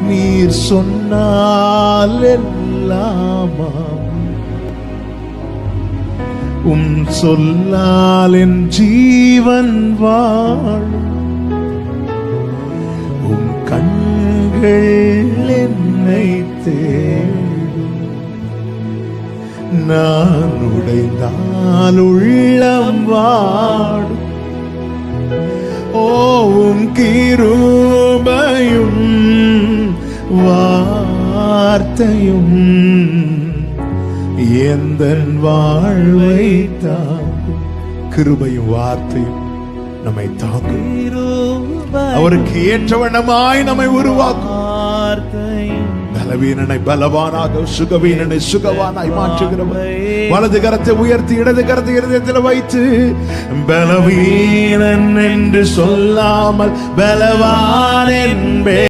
நீர் சொன்னால் எல்லாமாம், உம் சொல்லால் என் ஜீவன் வாழும், உம் கண்கள் என்னை தேடும், நான் உடைந்தால் உள்ளம் வாடும், ஓம் கிருபையும் வார்த்தையும் எந்தன் வாழ்வை தாங்கும். கிருபையும் வார்த்தையும் நம்மை தாங்கும். அவருக்கு ஏற்றவனமாய் நம்மை உருவாக்கும். பலவீனனை பலவானாக, சுகவீனனை சுகவானாய் மாற்றுகிறவர். வலது கரத்தை உயர்த்தி இடது கரத்தை இருதயத்தில் வைத்து, பலவீனன் என்று சொல்லாமல் பலவான் என்பே